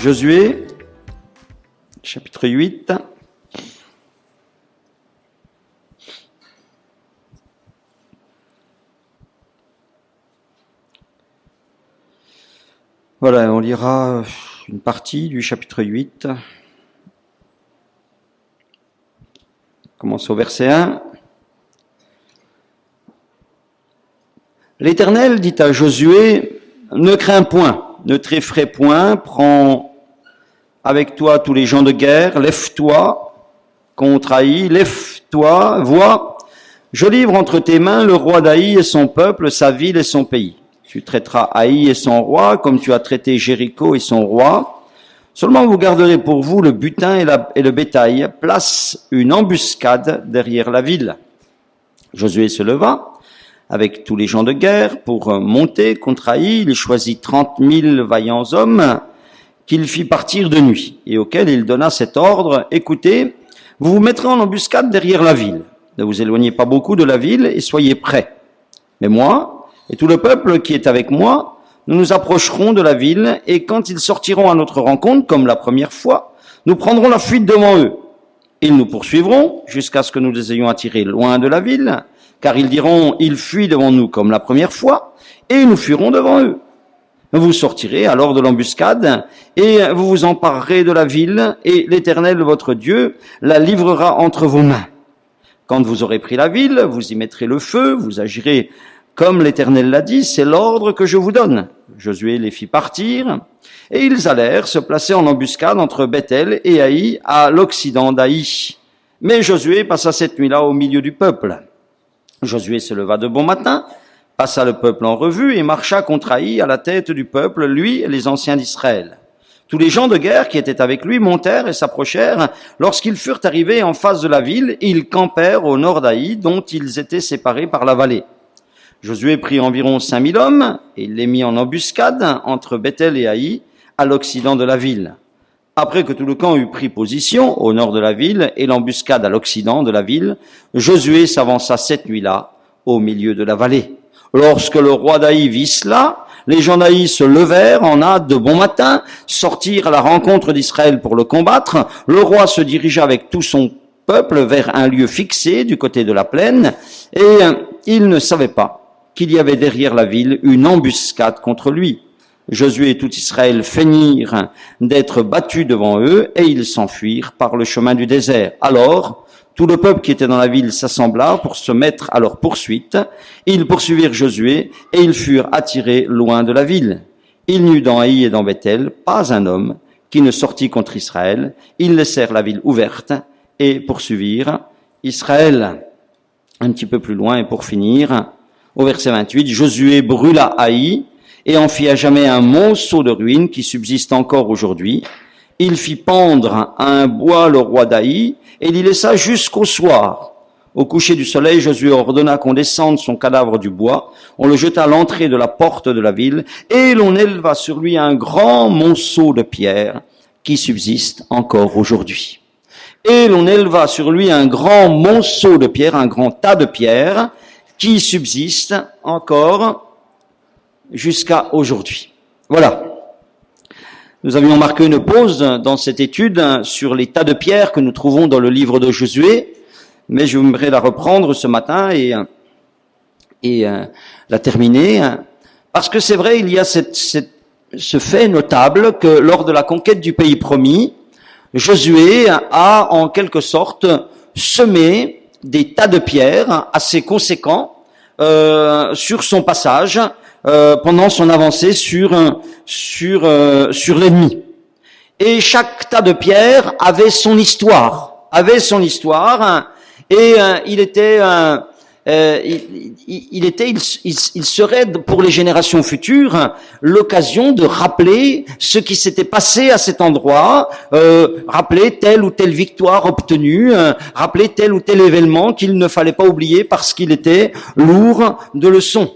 Josué, chapitre 8. Voilà, on lira une partie du chapitre 8. On commence au verset 1. L'Éternel dit à Josué, ne crains point, ne t'effraie point, prends avec toi tous les gens de guerre, lève-toi contre Haï, lève-toi, vois, je livre entre tes mains le roi d'Haï et son peuple, sa ville et son pays. Tu traiteras Haï et son roi comme tu as traité Jéricho et son roi. Seulement vous garderez pour vous le butin et le bétail. Place une embuscade derrière la ville. Josué se leva avec tous les gens de guerre pour monter contre Haï. Il choisit 30 000 vaillants hommes qu'il fit partir de nuit et auxquels il donna cet ordre. Écoutez, vous vous mettrez en embuscade derrière la ville. Ne vous éloignez pas beaucoup de la ville et soyez prêts. Mais moi et tout le peuple qui est avec moi, nous nous approcherons de la ville et quand ils sortiront à notre rencontre, comme la première fois, nous prendrons la fuite devant eux. Ils nous poursuivront jusqu'à ce que nous les ayons attirés loin de la ville, car ils diront, ils fuient devant nous comme la première fois, et nous fuirons devant eux. Vous sortirez alors de l'embuscade, et vous vous emparerez de la ville, et l'Éternel, votre Dieu, la livrera entre vos mains. Quand vous aurez pris la ville, vous y mettrez le feu, vous agirez comme l'Éternel l'a dit, c'est l'ordre que je vous donne. Josué les fit partir, et ils allèrent se placer en embuscade entre Bethel et Haï, à l'occident d'Haï. Mais Josué passa cette nuit-là au milieu du peuple. Josué se leva de bon matin, passa le peuple en revue et marcha contre Haï à la tête du peuple, lui et les anciens d'Israël. Tous les gens de guerre qui étaient avec lui montèrent et s'approchèrent. Lorsqu'ils furent arrivés en face de la ville, ils campèrent au nord d'Haï, dont ils étaient séparés par la vallée. Josué prit environ 5000 hommes et il les mit en embuscade entre Bethel et Haï, à l'occident de la ville. Après que tout le camp eut pris position au nord de la ville et l'embuscade à l'occident de la ville, Josué s'avança cette nuit-là au milieu de la vallée. Lorsque le roi d'Haï vit cela, les gens d'Haï se levèrent en hâte de bon matin, sortirent à la rencontre d'Israël pour le combattre. Le roi se dirigea avec tout son peuple vers un lieu fixé du côté de la plaine et il ne savait pas qu'il y avait derrière la ville une embuscade contre lui. Josué et tout Israël feignirent d'être battus devant eux et ils s'enfuirent par le chemin du désert. Alors, tout le peuple qui était dans la ville s'assembla pour se mettre à leur poursuite. Ils poursuivirent Josué et ils furent attirés loin de la ville. Il n'y eut dans Haï et dans Bethel pas un homme qui ne sortit contre Israël. Ils laissèrent la ville ouverte et poursuivirent Israël. Un petit peu plus loin et pour finir, au verset 28, Josué brûla Haï et en fit à jamais un monceau de ruines qui subsiste encore aujourd'hui. Il fit pendre à un bois le roi d'Haï et l'y laissa jusqu'au soir. Au coucher du soleil, Josué ordonna qu'on descende son cadavre du bois. On le jeta à l'entrée de la porte de la ville et l'on éleva sur lui un grand monceau de pierre qui subsiste encore aujourd'hui. Et l'on éleva sur lui un grand monceau de pierre, un grand tas de pierres qui subsiste encore jusqu'à aujourd'hui. Voilà. Nous avions marqué une pause dans cette étude sur les tas de pierres que nous trouvons dans le livre de Josué, mais je voudrais la reprendre ce matin et la terminer, parce que c'est vrai, il y a ce fait notable que lors de la conquête du pays promis, Josué a en quelque sorte semé des tas de pierres assez conséquents sur son passage pendant son avancée sur l'ennemi. Et chaque tas de pierres avait son histoire, et il serait pour les générations futures l'occasion de rappeler ce qui s'était passé à cet endroit, rappeler telle ou telle victoire obtenue, rappeler tel ou tel événement qu'il ne fallait pas oublier parce qu'il était lourd de leçons.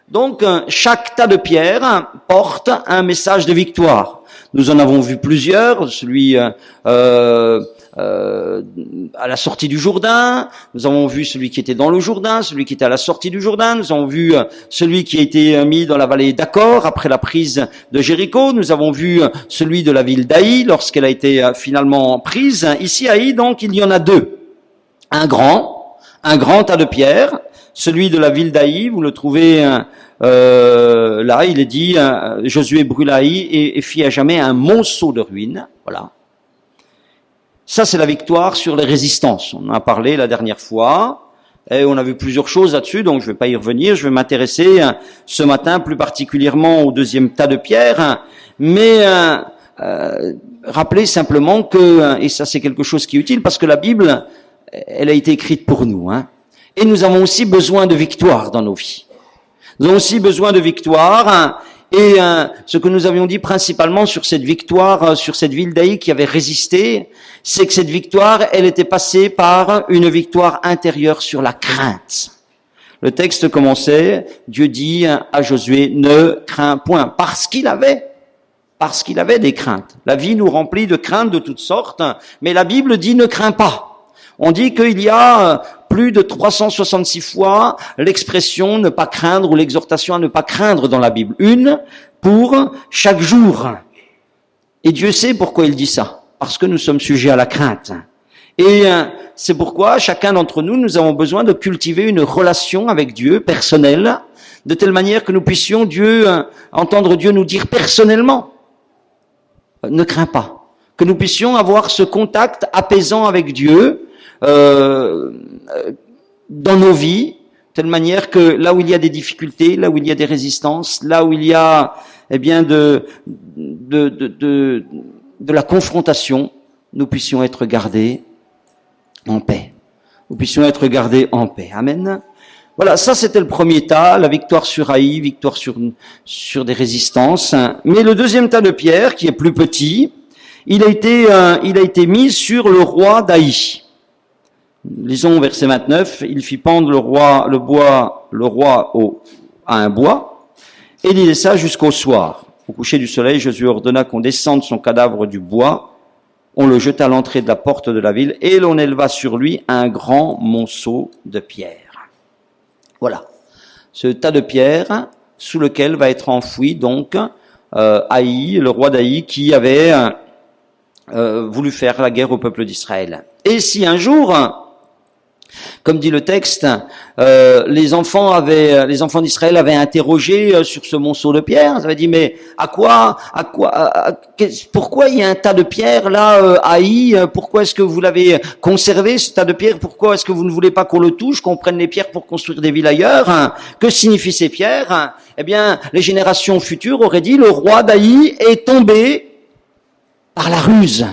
Donc chaque tas de pierres porte un message de victoire. Nous en avons vu plusieurs, celui à la sortie du Jourdain, nous avons vu celui qui était dans le Jourdain, celui qui était à la sortie du Jourdain, nous avons vu celui qui a été mis dans la vallée d'Achor après la prise de Jéricho, nous avons vu celui de la ville d'Aï lorsqu'elle a été finalement prise. Ici, Aï, donc, il y en a deux. Un grand tas de pierres, celui de la ville d'Aï, vous le trouvez là, il est dit, Josué brûla Aï et fit à jamais un monceau de ruines, voilà. Ça, c'est la victoire sur les résistances. On en a parlé la dernière fois et on a vu plusieurs choses là-dessus, donc je ne vais pas y revenir. Je vais m'intéresser ce matin plus particulièrement au deuxième tas de pierres, mais rappelez simplement que, et ça c'est quelque chose qui est utile, parce que la Bible, elle a été écrite pour nous, hein, et nous avons aussi besoin de victoire dans nos vies. Nous avons aussi besoin de victoire. Et ce que nous avions dit principalement sur cette victoire, sur cette ville d'Aï qui avait résisté, c'est que cette victoire, elle était passée par une victoire intérieure sur la crainte. Le texte commençait, Dieu dit à Josué, ne crains point, parce qu'il avait des craintes. La vie nous remplit de craintes de toutes sortes, mais la Bible dit ne crains pas. On dit qu'il y a plus de 366 fois l'expression ne pas craindre ou l'exhortation à ne pas craindre dans la Bible. Une pour chaque jour. Et Dieu sait pourquoi il dit ça. Parce que nous sommes sujets à la crainte. Et c'est pourquoi chacun d'entre nous, nous avons besoin de cultiver une relation avec Dieu personnelle, de telle manière que nous puissions entendre Dieu nous dire personnellement, ne crains pas. Que nous puissions avoir ce contact apaisant avec Dieu, dans nos vies, de telle manière que là où il y a des difficultés, là où il y a des résistances, là où il y a de la confrontation, nous puissions être gardés en paix. Nous puissions être gardés en paix. Amen. Voilà, ça c'était le premier tas, la victoire sur Aï, victoire sur des résistances. Mais le deuxième tas de pierres, qui est plus petit, il a été mis sur le roi d'Aï. Lisons verset 29, il fit pendre le roi à un bois, et il laissa jusqu'au soir. Au coucher du soleil, Josué ordonna qu'on descende son cadavre du bois, on le jeta à l'entrée de la porte de la ville, et l'on éleva sur lui un grand monceau de pierres. Voilà, ce tas de pierres sous lequel va être enfoui donc Aï, le roi d'Aï, qui avait voulu faire la guerre au peuple d'Israël. Et si un jour, comme dit le texte, les enfants d'Israël avaient interrogé sur ce monceau de pierres. Ils avaient dit, mais pourquoi il y a un tas de pierres là, Aï? Pourquoi est-ce que vous l'avez conservé, ce tas de pierres? Pourquoi est-ce que vous ne voulez pas qu'on le touche, qu'on prenne les pierres pour construire des villes ailleurs? Que signifient ces pierres? Eh bien, les générations futures auraient dit, le roi d'Aï est tombé par la ruse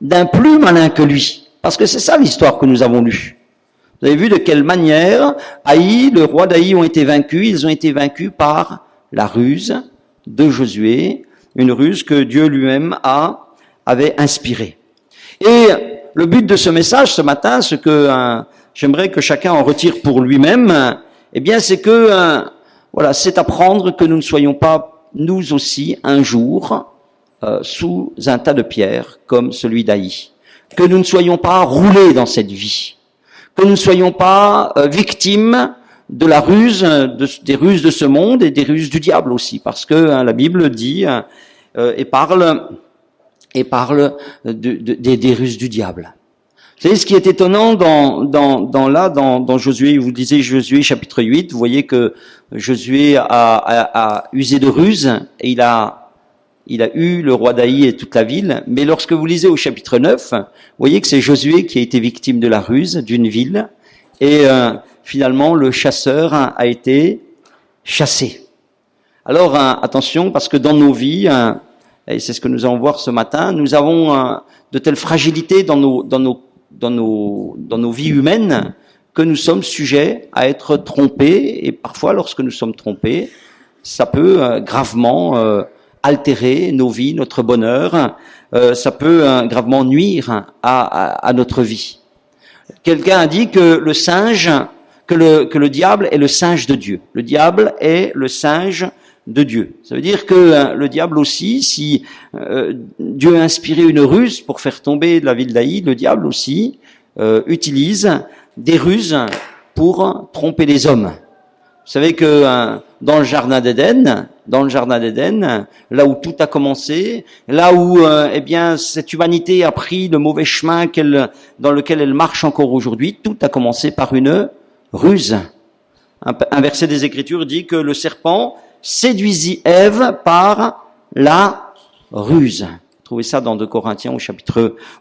d'un plus malin que lui. Parce que c'est ça l'histoire que nous avons lue. Vous avez vu de quelle manière Aï, le roi d'Aï ont été vaincus. Ils ont été vaincus par la ruse de Josué, une ruse que Dieu lui-même avait inspirée. Et le but de ce message ce matin, ce que j'aimerais que chacun en retire pour lui-même, eh bien c'est que c'est apprendre que nous ne soyons pas nous aussi un jour sous un tas de pierres comme celui d'Aï, que nous ne soyons pas roulés dans cette vie, que nous ne soyons pas victimes de la ruse, des ruses de ce monde et des ruses du diable aussi, parce que la Bible dit et parle des ruses du diable. Vous savez ce qui est étonnant dans Josué, vous lisez Josué chapitre 8, vous voyez que Josué a usé de ruse et il a eu le roi d'Aï et toute la ville, mais lorsque vous lisez au chapitre 9, vous voyez que c'est Josué qui a été victime de la ruse d'une ville, et finalement le chasseur a été chassé. Alors attention, parce que dans nos vies, et c'est ce que nous allons voir ce matin, nous avons de telles fragilités dans nos vies humaines que nous sommes sujets à être trompés, et parfois lorsque nous sommes trompés, ça peut gravement altérer nos vies, notre bonheur, ça peut gravement nuire à notre vie. Quelqu'un a dit que le singe, que le diable est le singe de Dieu. Le diable est le singe de Dieu. Ça veut dire que le diable aussi, si Dieu a inspiré une ruse pour faire tomber la ville d'Aï, le diable aussi utilise des ruses pour tromper les hommes. Vous savez que dans le jardin d'Éden, là où tout a commencé, là où eh bien cette humanité a pris le mauvais chemin dans lequel elle marche encore aujourd'hui, tout a commencé par une ruse. Un verset des Écritures dit que le serpent séduisit Ève par la ruse. Vous trouvez ça dans 2 Corinthiens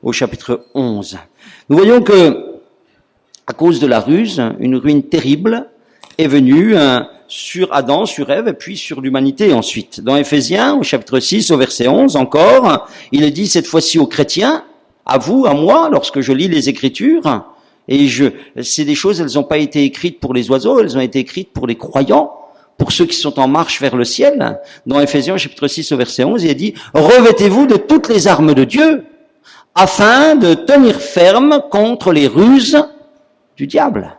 au chapitre 11. Nous voyons que à cause de la ruse, une ruine terrible est venue sur Adam, sur Ève, et puis sur l'humanité ensuite. Dans Éphésiens, au chapitre 6, au verset 11 encore, il est dit cette fois-ci aux chrétiens, à vous, à moi, lorsque je lis les Écritures, et c'est des choses, elles n'ont pas été écrites pour les oiseaux, elles ont été écrites pour les croyants, pour ceux qui sont en marche vers le ciel. Dans Éphésiens, chapitre 6, au verset 11, il est dit, revêtez-vous de toutes les armes de Dieu, afin de tenir ferme contre les ruses du diable.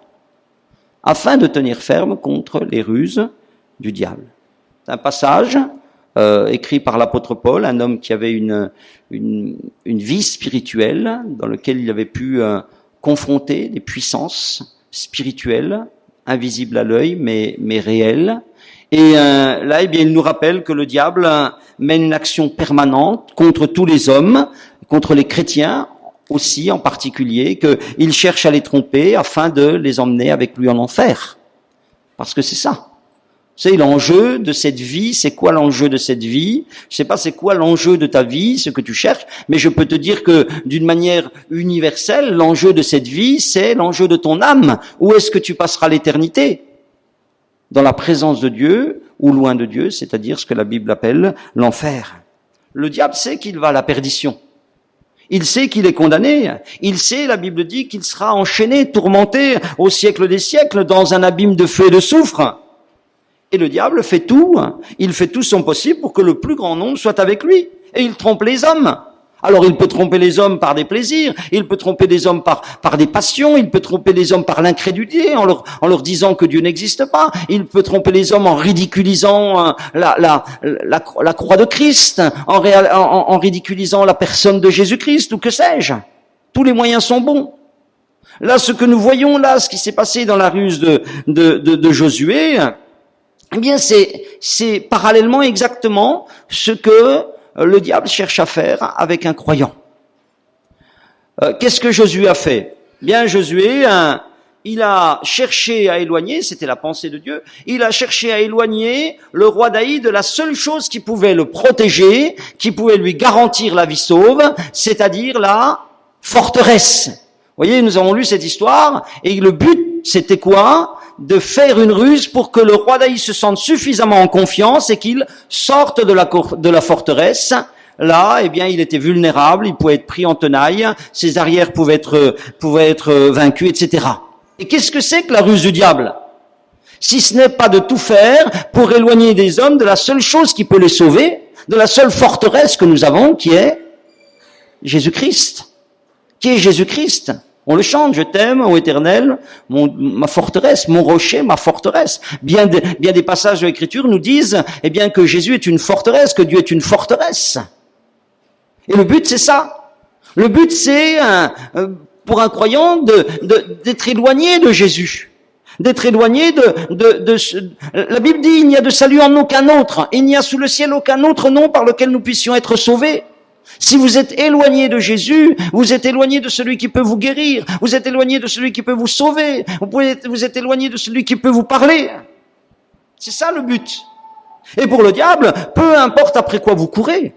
Afin de tenir ferme contre les ruses du diable. C'est un passage écrit par l'apôtre Paul, un homme qui avait une vie spirituelle, dans lequel il avait pu confronter des puissances spirituelles, invisibles à l'œil, mais réelles. Et là, eh bien, il nous rappelle que le diable mène une action permanente contre tous les hommes, contre les chrétiens, aussi en particulier, qu'il cherche à les tromper afin de les emmener avec lui en enfer. Parce que c'est ça. Vous savez, l'enjeu de cette vie, c'est quoi l'enjeu de cette vie? Je sais pas c'est quoi l'enjeu de ta vie, ce que tu cherches, mais je peux te dire que d'une manière universelle, l'enjeu de cette vie, c'est l'enjeu de ton âme. Où est-ce que tu passeras l'éternité? Dans la présence de Dieu ou loin de Dieu, c'est-à-dire ce que la Bible appelle l'enfer. Le diable sait qu'il va à la perdition. Il sait qu'il est condamné. Il sait, la Bible dit, qu'il sera enchaîné, tourmenté au siècle des siècles dans un abîme de feu et de soufre. Et le diable fait tout, il fait tout son possible pour que le plus grand nombre soit avec lui. Et il trompe les hommes. Alors il peut tromper les hommes par des plaisirs, il peut tromper les hommes par des passions, il peut tromper les hommes par l'incrédulité en leur disant que Dieu n'existe pas, il peut tromper les hommes en ridiculisant la croix de Christ, en ridiculisant la personne de Jésus-Christ, ou que sais-je. Tous les moyens sont bons. Là, ce que nous voyons là, ce qui s'est passé dans la ruse de Josué, eh bien c'est parallèlement exactement ce que le diable cherche à faire avec un croyant. Qu'est-ce que Josué a fait? Bien, Josué, il a cherché à éloigner, c'était la pensée de Dieu, il a cherché à éloigner le roi d'Aï de la seule chose qui pouvait le protéger, qui pouvait lui garantir la vie sauve, c'est-à-dire la forteresse. Vous voyez, nous avons lu cette histoire, et le but, c'était quoi? De faire une ruse pour que le roi d'Aï se sente suffisamment en confiance et qu'il sorte de la forteresse. Là, eh bien, il était vulnérable, il pouvait être pris en tenaille, ses arrières pouvaient être vaincus, etc. Et qu'est-ce que c'est que la ruse du diable? Si ce n'est pas de tout faire pour éloigner des hommes de la seule chose qui peut les sauver, de la seule forteresse que nous avons, qui est Jésus-Christ. Qui est Jésus-Christ? On le chante, je t'aime, ô Éternel, ma forteresse, mon rocher, ma forteresse. Bien des passages de l'Écriture nous disent, eh bien, que Jésus est une forteresse, que Dieu est une forteresse. Et le but, c'est ça. Le but, c'est, pour un croyant, d'être éloigné de Jésus. D'être éloigné la Bible dit, il n'y a de salut en aucun autre. Il n'y a sous le ciel aucun autre nom par lequel nous puissions être sauvés. Si vous êtes éloigné de Jésus, vous êtes éloigné de celui qui peut vous guérir, vous êtes éloigné de celui qui peut vous sauver, vous êtes éloigné de celui qui peut vous parler. C'est ça le but. Et pour le diable, peu importe après quoi vous courez.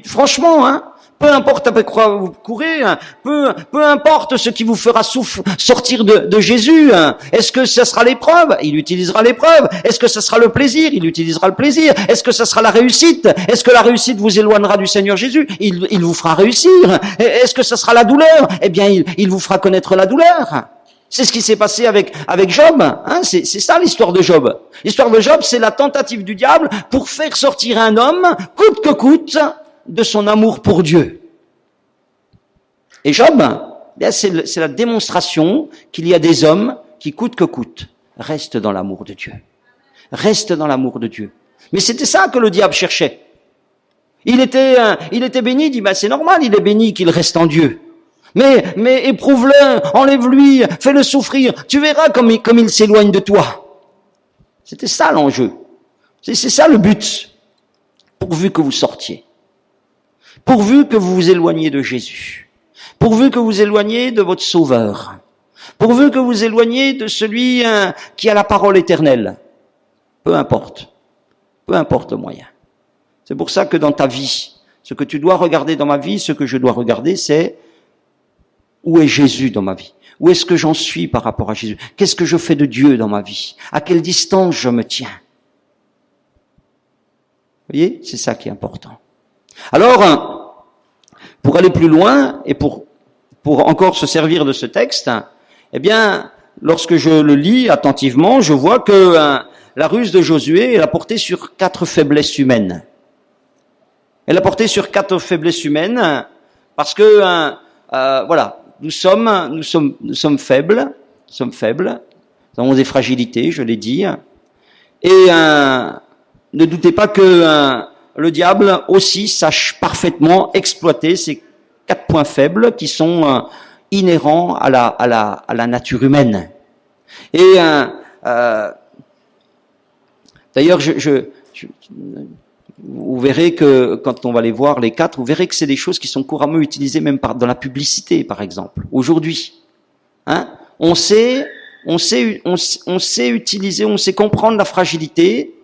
Franchement, peu importe après quoi vous courez, peu importe ce qui vous fera sortir de Jésus. Est-ce que ça sera l'épreuve? Il utilisera l'épreuve. Est-ce que ça sera le plaisir? Il utilisera le plaisir. Est-ce que ça sera la réussite? Est-ce que la réussite vous éloignera du Seigneur Jésus? Il vous fera réussir. Est-ce que ça sera la douleur? Eh bien, il vous fera connaître la douleur. C'est ce qui s'est passé avec Job. C'est ça l'histoire de Job. L'histoire de Job, c'est la tentative du diable pour faire sortir un homme, coûte que coûte, de son amour pour Dieu. Et Job, c'est la démonstration qu'il y a des hommes qui, coûte que coûte, restent dans l'amour de Dieu. Restent dans l'amour de Dieu. Mais c'était ça que le diable cherchait. Il était béni, il dit, c'est normal, il est béni qu'il reste en Dieu. Mais éprouve-le, enlève-lui, fais-le souffrir, tu verras comme il s'éloigne de toi. C'était ça l'enjeu. C'est ça le but. Pourvu que vous sortiez. Pourvu que vous vous éloigniez de Jésus. Pourvu que vous éloigniez de votre Sauveur. Pourvu que vous éloigniez de celui qui a la parole éternelle. Peu importe le moyen. C'est pour ça que dans ta vie, ce que tu dois regarder dans ma vie, ce que je dois regarder, c'est où est Jésus dans ma vie? Où est-ce que j'en suis par rapport à Jésus? Qu'est-ce que je fais de Dieu dans ma vie? À quelle distance je me tiens? Vous voyez? C'est ça qui est important. Alors, pour aller plus loin et pour encore se servir de ce texte, eh bien, lorsque je le lis attentivement, je vois que la ruse de Josué, elle a porté sur 4 faiblesses humaines. Elle a porté sur 4 faiblesses humaines parce que, voilà, nous sommes faibles, nous avons des fragilités, je l'ai dit, et ne doutez pas que le diable aussi sache parfaitement exploiter ces 4 points faibles qui sont inhérents à la nature humaine. Et d'ailleurs, vous verrez que quand on va les voir les 4, vous verrez que c'est des choses qui sont couramment utilisées même dans la publicité, par exemple. Aujourd'hui, on sait utiliser, on sait comprendre la fragilité,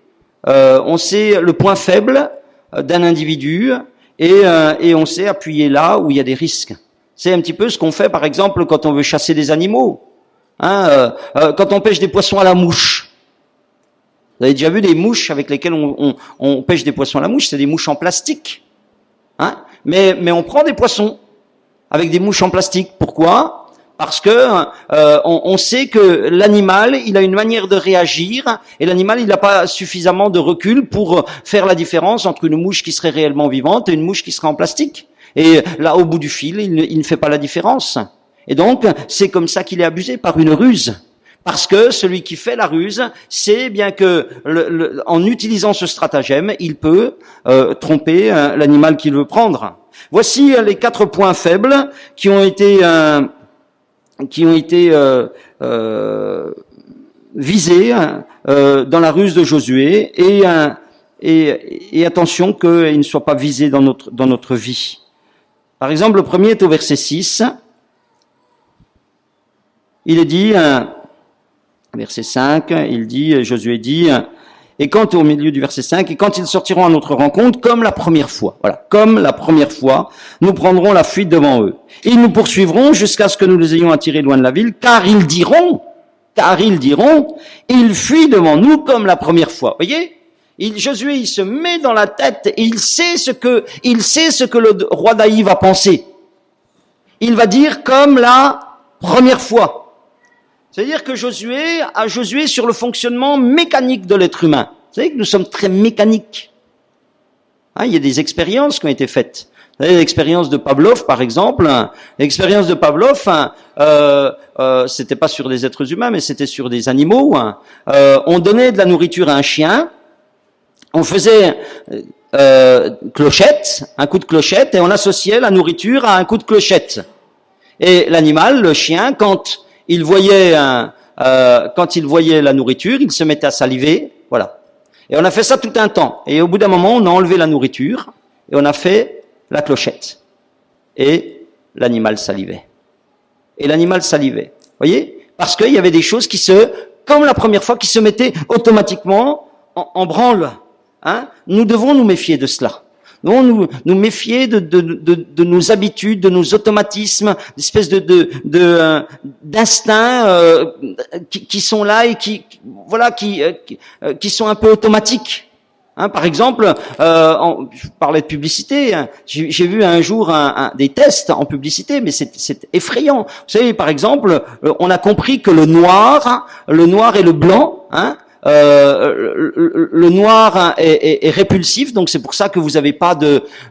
on sait le point faible d'un individu et on sait appuyer là où il y a des risques. C'est un petit peu ce qu'on fait, par exemple, quand on veut chasser des animaux, quand on pêche des poissons à la mouche. Vous avez déjà vu des mouches avec lesquelles on pêche des poissons à la mouche? C'est des mouches en plastique. Mais on prend des poissons avec des mouches en plastique. Pourquoi? Parce que on sait que l'animal, il a une manière de réagir et l'animal, il n'a pas suffisamment de recul pour faire la différence entre une mouche qui serait réellement vivante et une mouche qui serait en plastique. Et là, au bout du fil, il ne fait pas la différence. Et donc, c'est comme ça qu'il est abusé, par une ruse. Parce que celui qui fait la ruse sait bien que en utilisant ce stratagème, il peut tromper l'animal qu'il veut prendre. Voici les 4 points faibles qui ont été visés dans la ruse de Josué et attention qu'ils ne soient pas visés dans notre vie. Par exemple, le premier est au verset 6. Il est dit, verset 5, Josué dit, et quand, au milieu du verset 5, et quand ils sortiront à notre rencontre, comme la première fois, voilà, comme la première fois, nous prendrons la fuite devant eux. Ils nous poursuivront jusqu'à ce que nous les ayons attirés loin de la ville, car ils diront, il fuit devant nous comme la première fois. Voyez? Josué, il se met dans la tête et il sait ce que le roi d'Aï va penser. Il va dire comme la première fois. C'est-à-dire que Josué a Josué sur le fonctionnement mécanique de l'être humain. Vous savez que nous sommes très mécaniques. Il y a des expériences qui ont été faites. Vous savez, l'expérience de Pavlov, par exemple. L'expérience de Pavlov, c'était pas sur des êtres humains, mais c'était sur des animaux. On donnait de la nourriture à un chien. On faisait clochette, un coup de clochette, et on associait la nourriture à un coup de clochette. Et l'animal, le chien, quand il voyait la nourriture, il se mettait à saliver, voilà. Et on a fait ça tout un temps. Et au bout d'un moment, on a enlevé la nourriture et on a fait la clochette. Et l'animal salivait. Voyez? Parce qu'il y avait des choses comme la première fois, qui se mettaient automatiquement en branle. Nous devons nous méfier de cela. Nous devons nous méfier de nos habitudes, de nos automatismes, d'espèces d'instincts qui sont là et qui sont un peu automatiques. Par exemple, je parlais de publicité. J'ai vu un jour des tests en publicité, mais c'est effrayant. Vous savez, par exemple, on a compris que le noir et le blanc, le noir est répulsif, donc c'est pour ça que vous avez pas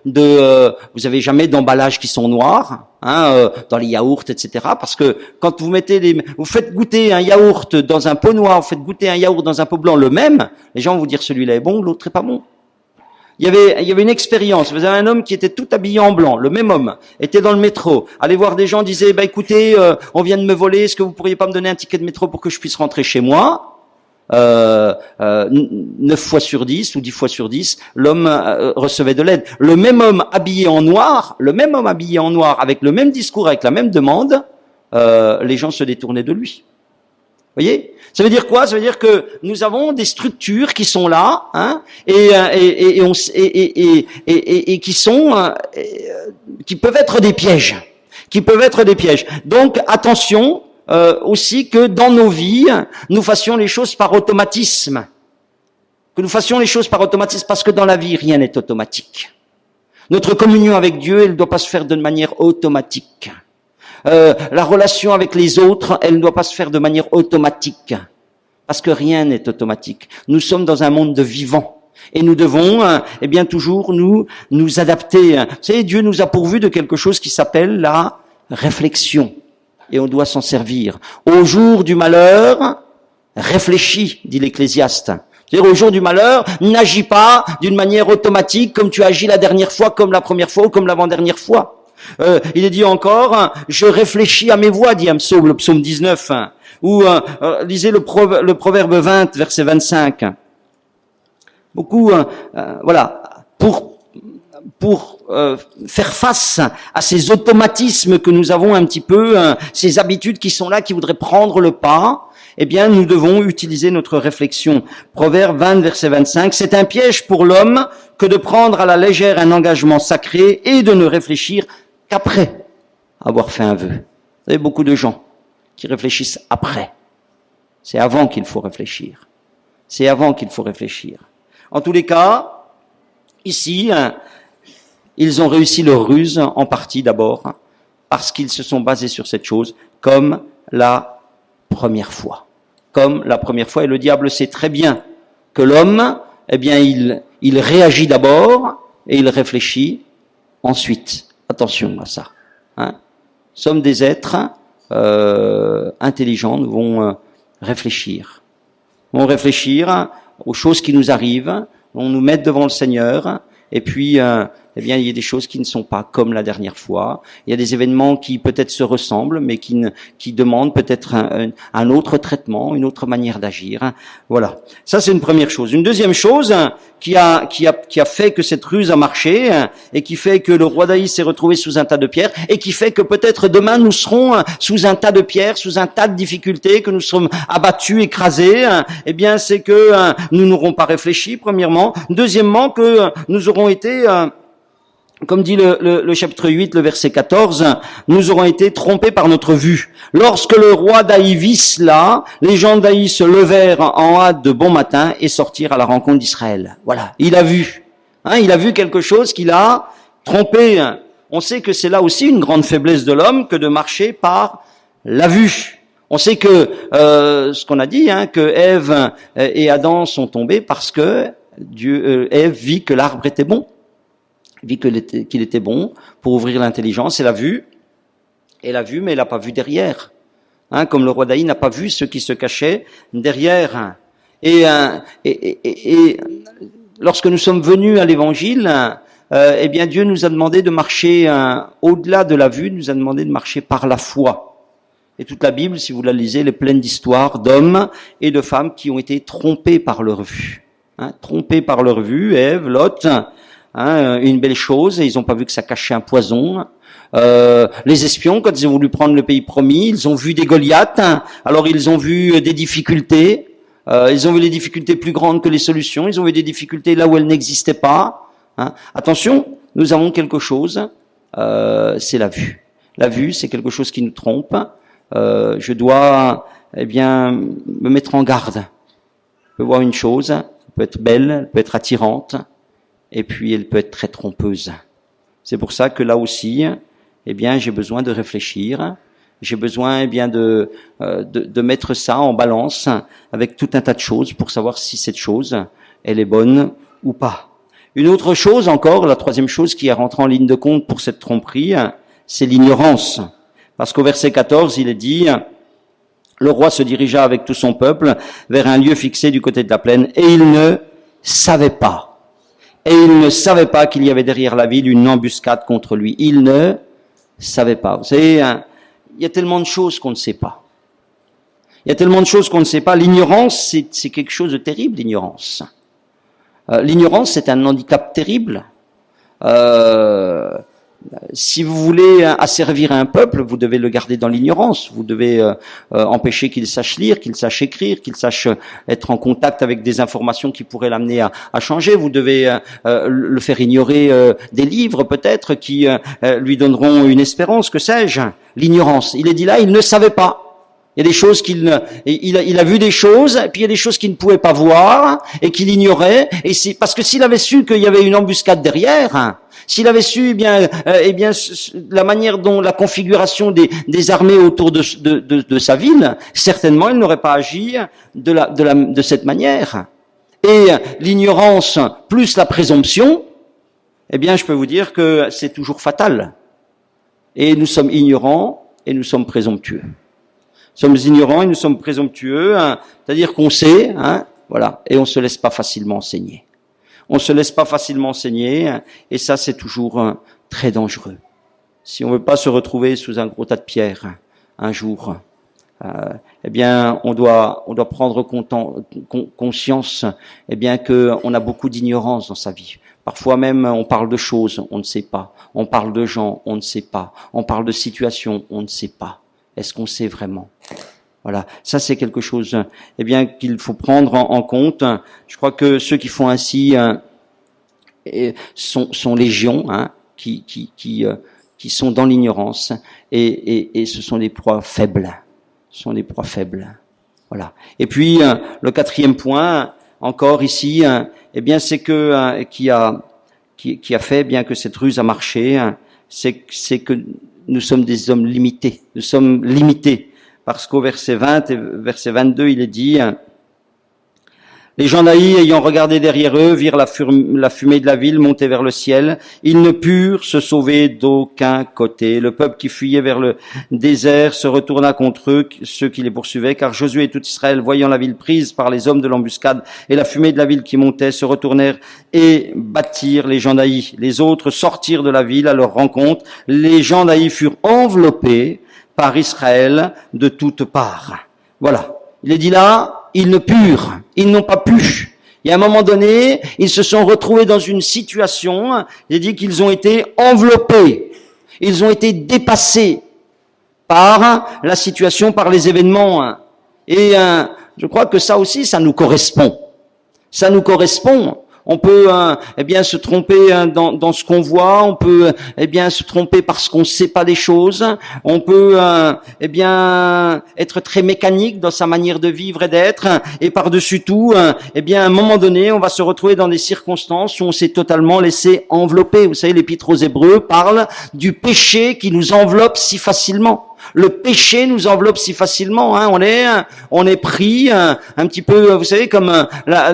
vous avez jamais d'emballages qui sont noirs, dans les yaourts, etc. Parce que quand vous faites goûter un yaourt dans un pot noir, vous faites goûter un yaourt dans un pot blanc, le même, les gens vont vous dire celui-là est bon, l'autre est pas bon. Il y avait une expérience. Vous avez un homme qui était tout habillé en blanc. Le même homme était dans le métro. Allait voir des gens, disait, écoutez, on vient de me voler. Est-ce que vous pourriez pas me donner un ticket de métro pour que je puisse rentrer chez moi? 9 fois sur 10 ou 10 fois sur 10, l'homme recevait de l'aide. Le même homme habillé en noir, avec le même discours, avec la même demande, les gens se détournaient de lui. Vous voyez? Ça veut dire quoi? Ça veut dire que nous avons des structures qui sont là, et qui peuvent être des pièges. Donc attention aussi que dans nos vies, nous fassions les choses par automatisme. Parce que dans la vie, rien n'est automatique. Notre communion avec Dieu, elle ne doit pas se faire de manière automatique. La relation avec les autres, elle ne doit pas se faire de manière automatique. Parce que rien n'est automatique. Nous sommes dans un monde de vivants. Et nous devons, toujours nous adapter. Vous savez, Dieu nous a pourvu de quelque chose qui s'appelle la réflexion. Et on doit s'en servir. Au jour du malheur, réfléchis, dit l'Ecclésiaste. C'est-à-dire, au jour du malheur, n'agis pas d'une manière automatique comme tu agis la dernière fois, comme la première fois ou comme l'avant-dernière fois. Il est dit encore, je réfléchis à mes voies, dit un psaume, le psaume 19, ou lisez le proverbe 20, verset 25. Beaucoup, pour faire face à ces automatismes que nous avons un petit peu, ces habitudes qui sont là, qui voudraient prendre le pas, nous devons utiliser notre réflexion. Proverbe 20, verset 25, c'est un piège pour l'homme que de prendre à la légère un engagement sacré et de ne réfléchir qu'après avoir fait un vœu. Vous avez beaucoup de gens qui réfléchissent après. C'est avant qu'il faut réfléchir. En tous les cas, ici, ils ont réussi leur ruse en partie d'abord, parce qu'ils se sont basés sur cette chose comme la première fois. Et le diable sait très bien que l'homme, il réagit d'abord et il réfléchit ensuite. Attention à ça. Nous sommes des êtres intelligents, nous vont réfléchir. Nous vont réfléchir aux choses qui nous arrivent, vont nous mettre devant le Seigneur, et puis il y a des choses qui ne sont pas comme la dernière fois. Il y a des événements qui peut-être se ressemblent, mais qui demandent peut-être un autre traitement, une autre manière d'agir. Voilà. Ça, c'est une première chose. Une deuxième chose qui a fait que cette ruse a marché, et qui fait que le roi d'Aïs s'est retrouvé sous un tas de pierres, et qui fait que peut-être demain nous serons sous un tas de pierres, sous un tas de difficultés, que nous serons abattus, écrasés, c'est que nous n'aurons pas réfléchi, premièrement. Deuxièmement, que nous aurons été comme dit le chapitre 8, le verset 14, nous aurons été trompés par notre vue. Lorsque le roi d'Aï vit cela, les gens d'Aï se levèrent en hâte de bon matin et sortirent à la rencontre d'Israël. Voilà, il a vu. Il a vu quelque chose qui l'a trompé. On sait que c'est là aussi une grande faiblesse de l'homme que de marcher par la vue. On sait que ce qu'on a dit, que Ève et Adam sont tombés parce que Ève vit que l'arbre était bon. Vit qu'il était bon pour ouvrir l'intelligence et la vue. Elle a vu, mais elle n'a pas vu derrière. Comme le roi d'Aï n'a pas vu ce qui se cachait derrière. Et lorsque nous sommes venus à l'Évangile, Dieu nous a demandé de marcher au-delà de la vue, nous a demandé de marcher par la foi. Et toute la Bible, si vous la lisez, elle est pleine d'histoires d'hommes et de femmes qui ont été trompés par leur vue. Trompés par leur vue, Ève, Lot. Une belle chose, et ils n'ont pas vu que ça cachait un poison. Les espions, quand ils ont voulu prendre le pays promis, ils ont vu des Goliaths, alors ils ont vu des difficultés, ils ont vu les difficultés plus grandes que les solutions, ils ont vu des difficultés là où elles n'existaient pas. Attention, nous avons quelque chose, c'est la vue. La vue, c'est quelque chose qui nous trompe. Je dois, me mettre en garde. Je peux voir une chose, elle peut être belle, elle peut être attirante, et puis elle peut être très trompeuse. C'est pour ça que là aussi, j'ai besoin de réfléchir. J'ai besoin de mettre ça en balance avec tout un tas de choses pour savoir si cette chose, elle est bonne ou pas. Une autre chose encore, la troisième chose qui est rentrée en ligne de compte pour cette tromperie, c'est l'ignorance. Parce qu'au verset 14, il est dit, le roi se dirigea avec tout son peuple vers un lieu fixé du côté de la plaine et il ne savait pas. Et il ne savait pas qu'il y avait derrière la ville une embuscade contre lui. Il ne savait pas. Vous savez, il y a tellement de choses qu'on ne sait pas. Il y a tellement de choses qu'on ne sait pas. L'ignorance, c'est quelque chose de terrible, l'ignorance. L'ignorance, c'est un handicap terrible. Si vous voulez asservir un peuple, vous devez le garder dans l'ignorance. Vous devez empêcher qu'il sache lire, qu'il sache écrire, qu'il sache être en contact avec des informations qui pourraient l'amener à changer. Vous devez le faire ignorer des livres peut-être qui lui donneront une espérance, que sais-je. L'ignorance. Il est dit là, il ne savait pas. Il y a des choses il a vu des choses, et puis il y a des choses qu'il ne pouvait pas voir et qu'il ignorait. Et c'est parce que s'il avait su qu'il y avait une embuscade derrière, s'il avait su la manière dont la configuration des armées autour de sa ville, certainement il n'aurait pas agi de cette manière. Et l'ignorance plus la présomption, je peux vous dire que c'est toujours fatal. Et nous sommes ignorants et nous sommes présomptueux. Nous sommes ignorants et nous sommes présomptueux, c'est-à-dire qu'on sait, voilà, et on se laisse pas facilement enseigner. On se laisse pas facilement enseigner, et ça c'est toujours très dangereux. Si on veut pas se retrouver sous un gros tas de pierres un jour, on doit prendre conscience, que on a beaucoup d'ignorance dans sa vie. Parfois même, on parle de choses, on ne sait pas. On parle de gens, on ne sait pas. On parle de situations, on ne sait pas. Est-ce qu'on sait vraiment? Voilà, ça c'est quelque chose qu'il faut prendre en compte. Je crois que ceux qui font ainsi sont légion, qui sont dans l'ignorance et ce sont des proies faibles. Ce sont des proies faibles. Voilà. Et puis le quatrième point encore ici, c'est que qui a fait bien que cette ruse a marché, c'est que nous sommes des hommes limités. Nous sommes limités. Parce qu'au verset 20 et verset 22, il est dit, les gens d'Aï, ayant regardé derrière eux, virent la fumée de la ville monter vers le ciel. Ils ne purent se sauver d'aucun côté. Le peuple qui fuyait vers le désert se retourna contre eux, ceux qui les poursuivaient, car Josué et tout Israël, voyant la ville prise par les hommes de l'embuscade et la fumée de la ville qui montait, se retournèrent et battirent les gens d'Aï. Les autres sortirent de la ville à leur rencontre. Les gens d'Aï furent enveloppés par Israël de toutes parts. Voilà. Il est dit là, ils ne purent, ils n'ont pas pu. Il y a un moment donné, ils se sont retrouvés dans une situation, il est dit qu'ils ont été enveloppés, ils ont été dépassés par la situation, par les événements. Et je crois que ça aussi, ça nous correspond. Ça nous correspond. On peut se tromper dans ce qu'on voit, on peut se tromper parce qu'on ne sait pas des choses, on peut être très mécanique dans sa manière de vivre et d'être, et par-dessus tout, à un moment donné, on va se retrouver dans des circonstances où on s'est totalement laissé envelopper. Vous savez, l'Épître aux Hébreux parle du péché qui nous enveloppe si facilement. Le péché nous enveloppe si facilement, on est pris un petit peu, vous savez, comme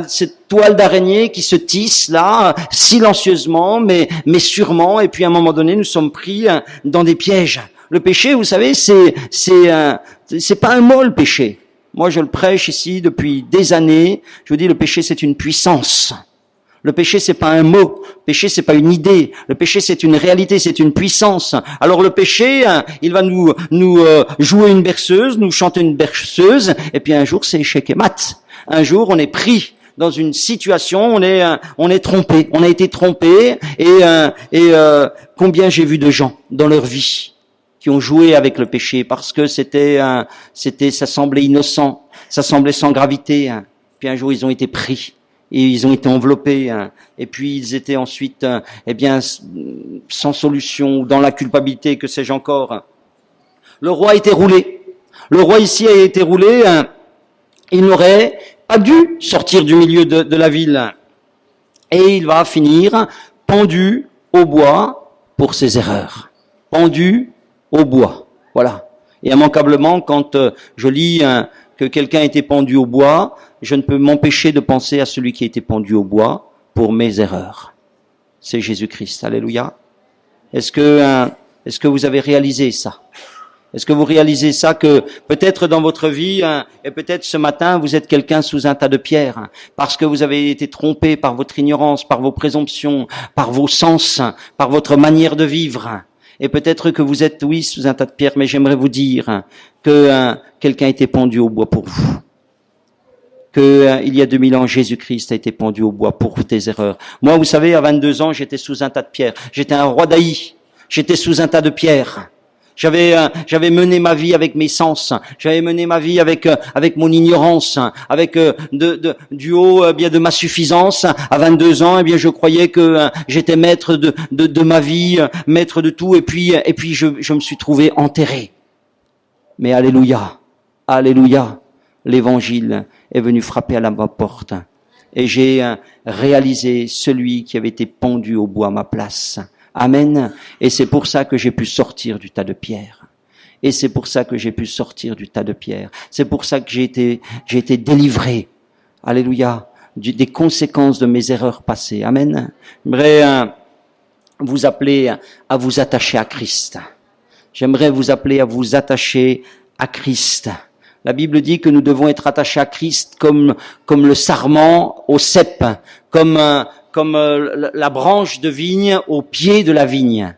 cette toile d'araignée qui se tisse là, silencieusement, mais sûrement, et puis à un moment donné, nous sommes pris dans des pièges. Le péché, vous savez, c'est pas un mot, le péché. Moi, je le prêche ici depuis des années. Je vous dis, le péché, c'est une puissance. Le péché, c'est pas un mot. Le péché, c'est pas une idée. Le péché, c'est une réalité, c'est une puissance. Alors le péché, il va nous jouer une berceuse, nous chanter une berceuse, et puis un jour, c'est échec et mat. Un jour, on est pris dans une situation, on est trompé. On a été trompé, et combien j'ai vu de gens dans leur vie qui ont joué avec le péché parce que ça semblait innocent, ça semblait sans gravité. Puis un jour, ils ont été pris. Et ils ont été enveloppés, et puis ils étaient ensuite, sans solution, dans la culpabilité, que sais-je encore. Le roi a été roulé. Le roi ici a été roulé. Il n'aurait pas dû sortir du milieu de la ville. Et il va finir pendu au bois pour ses erreurs. Pendu au bois. Voilà. Et immanquablement, quand je lis que quelqu'un a été pendu au bois, je ne peux m'empêcher de penser à celui qui a été pendu au bois pour mes erreurs. C'est Jésus-Christ. Alléluia. Est-ce que vous avez réalisé ça? Est-ce que vous réalisez ça, que peut-être dans votre vie, et peut-être ce matin, vous êtes quelqu'un sous un tas de pierres, parce que vous avez été trompé par votre ignorance, par vos présomptions, par vos sens, par votre manière de vivre. Et peut-être que vous êtes, oui, sous un tas de pierres, mais j'aimerais vous dire que quelqu'un a été pendu au bois pour vous. Que il y a 2000 ans, Jésus-Christ a été pendu au bois pour tes erreurs. Moi, vous savez, à 22 ans, j'étais sous un tas de pierres. J'étais un roi d'Aï. J'étais sous un tas de pierres. J'avais mené ma vie avec mes sens. J'avais mené ma vie avec mon ignorance, avec du haut bien de ma suffisance. À 22 ans, eh bien je croyais que j'étais maître de ma vie, maître de tout, et puis je me suis trouvé enterré. Mais alléluia, alléluia, l'évangile est venu frapper à ma porte et j'ai réalisé celui qui avait été pendu au bois à ma place. Amen. Et c'est pour ça que j'ai pu sortir du tas de pierres. Et c'est pour ça que j'ai pu sortir du tas de pierres. C'est pour ça que j'ai été délivré. Alléluia. Des conséquences de mes erreurs passées. Amen. J'aimerais vous appeler à vous attacher à Christ. J'aimerais vous appeler à vous attacher à Christ. La Bible dit que nous devons être attachés à Christ comme le sarment au cep, comme la branche de vigne au pied de la vigne.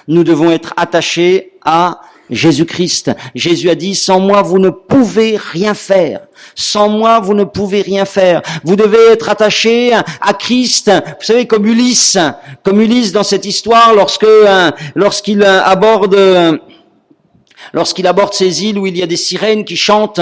Nous devons être attachés à Jésus-Christ. Jésus a dit, sans moi, vous ne pouvez rien faire. Sans moi, vous ne pouvez rien faire. Vous devez être attachés à Christ. Vous savez, comme Ulysse dans cette histoire, lorsqu'il aborde ces îles où il y a des sirènes qui chantent.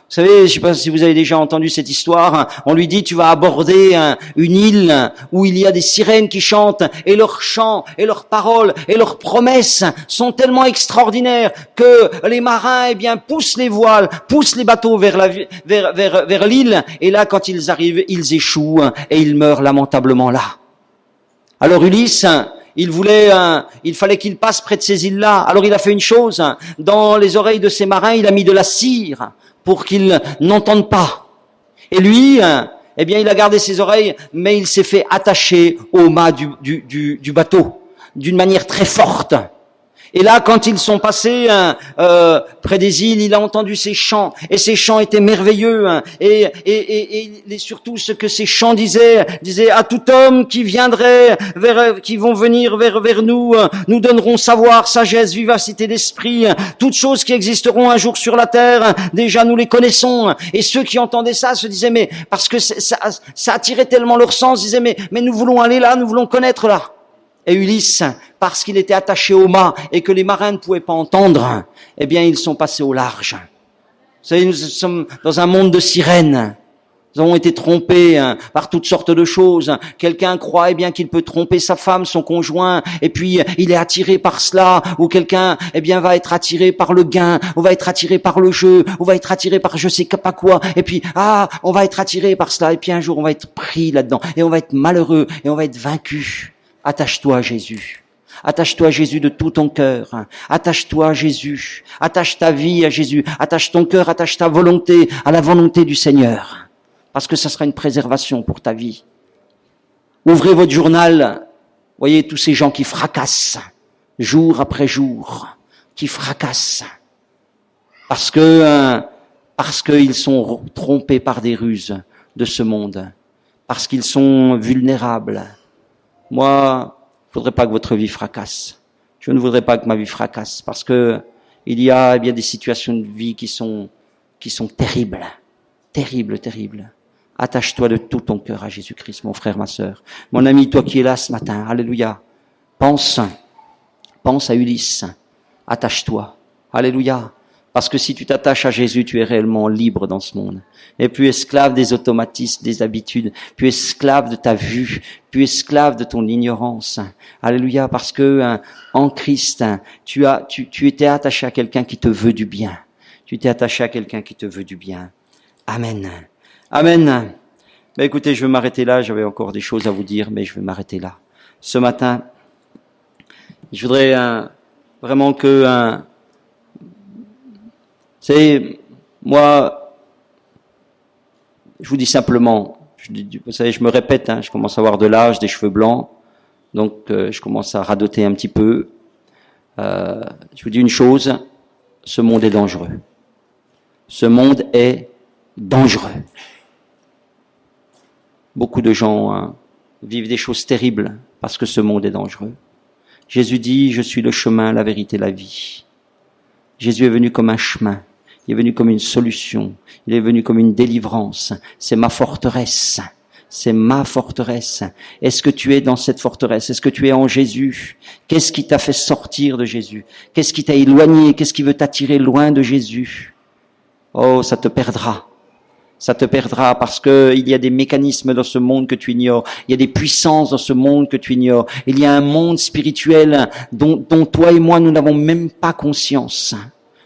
Vous savez, je ne sais pas si vous avez déjà entendu cette histoire, on lui dit tu vas aborder une île où il y a des sirènes qui chantent, et leurs chants, et leurs paroles, et leurs promesses sont tellement extraordinaires que les marins, eh bien, poussent les voiles, poussent les bateaux vers l'île, et là, quand ils arrivent, ils échouent, et ils meurent lamentablement là. Alors Ulysse, il fallait qu'il passe près de ces îles-là. Alors il a fait une chose, dans les oreilles de ces marins, il a mis de la cire pour qu'ils n'entendent pas. Et lui, eh bien, il a gardé ses oreilles, mais il s'est fait attacher au mât du bateau d'une manière très forte. Et là, quand ils sont passés près des îles, il a entendu ces chants, et ces chants étaient merveilleux, et surtout ce que ces chants disaient à tout homme qui viendrait qui vont venir vers nous, nous donnerons savoir, sagesse, vivacité d'esprit, toutes choses qui existeront un jour sur la terre, déjà nous les connaissons. Et ceux qui entendaient ça se disaient, mais parce que ça attirait tellement leur sens, disaient, mais nous voulons aller là, nous voulons connaître là. Et Ulysse, parce qu'il était attaché au mât et que les marins ne pouvaient pas entendre, eh bien, ils sont passés au large. Vous savez, nous sommes dans un monde de sirènes. Nous avons été trompés par toutes sortes de choses. Quelqu'un croit eh bien qu'il peut tromper sa femme, son conjoint, et puis il est attiré par cela. Ou quelqu'un eh bien va être attiré par le gain, ou va être attiré par le jeu, ou va être attiré par je sais pas quoi. Et puis on va être attiré par cela. Et puis un jour on va être pris là-dedans et on va être malheureux et on va être vaincu. Attache-toi à Jésus. Attache-toi à Jésus de tout ton cœur. Attache-toi à Jésus. Attache ta vie à Jésus. Attache ton cœur, attache ta volonté à la volonté du Seigneur. Parce que ça sera une préservation pour ta vie. Ouvrez votre journal. Voyez tous ces gens qui fracassent, jour après jour, qui fracassent. Parce qu'ils sont trompés par des ruses de ce monde. Parce qu'ils sont vulnérables. Moi, je ne voudrais pas que votre vie fracasse. Je ne voudrais pas que ma vie fracasse, parce que il y a bien des situations de vie qui sont terribles, terribles, terribles. Attache-toi de tout ton cœur à Jésus-Christ, mon frère, ma sœur. Mon ami, toi qui es là ce matin, alléluia. Pense à Ulysse. Attache-toi. Alléluia. Parce que si tu t'attaches à Jésus, tu es réellement libre dans ce monde. Et plus esclave des automatismes, des habitudes, plus esclave de ta vue, plus esclave de ton ignorance. Alléluia, parce que en Christ, tu étais attaché à quelqu'un qui te veut du bien. Tu t'es attaché à quelqu'un qui te veut du bien. Amen. Amen. Ben écoutez, je vais m'arrêter là. J'avais encore des choses à vous dire, mais je vais m'arrêter là. Ce matin, je voudrais vraiment que C'est, moi, je vous dis simplement, vous savez, je me répète, je commence à avoir de l'âge, des cheveux blancs, donc je commence à radoter un petit peu. Je vous dis une chose, ce monde est dangereux. Ce monde est dangereux. Beaucoup de gens vivent des choses terribles parce que ce monde est dangereux. Jésus dit, je suis le chemin, la vérité, la vie. Jésus est venu comme un chemin. Il est venu comme une solution. Il est venu comme une délivrance. C'est ma forteresse. C'est ma forteresse. Est-ce que tu es dans cette forteresse? Est-ce que tu es en Jésus? Qu'est-ce qui t'a fait sortir de Jésus? Qu'est-ce qui t'a éloigné? Qu'est-ce qui veut t'attirer loin de Jésus? Oh, ça te perdra. Ça te perdra parce que il y a des mécanismes dans ce monde que tu ignores. Il y a des puissances dans ce monde que tu ignores. Il y a un monde spirituel dont toi et moi, nous n'avons même pas conscience.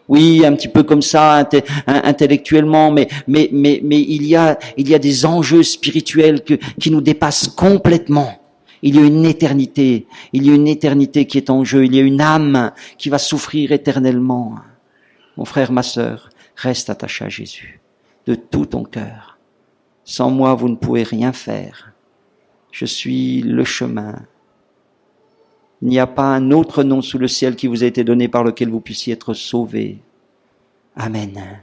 Oui, un petit peu comme ça, intellectuellement, mais il y a des enjeux spirituels qui nous dépassent complètement. Il y a une éternité. Il y a une éternité qui est en jeu. Il y a une âme qui va souffrir éternellement. Mon frère, ma sœur, reste attaché à Jésus de tout ton cœur. Sans moi, vous ne pouvez rien faire. Je suis le chemin. Il n'y a pas un autre nom sous le ciel qui vous a été donné par lequel vous puissiez être sauvés. Amen.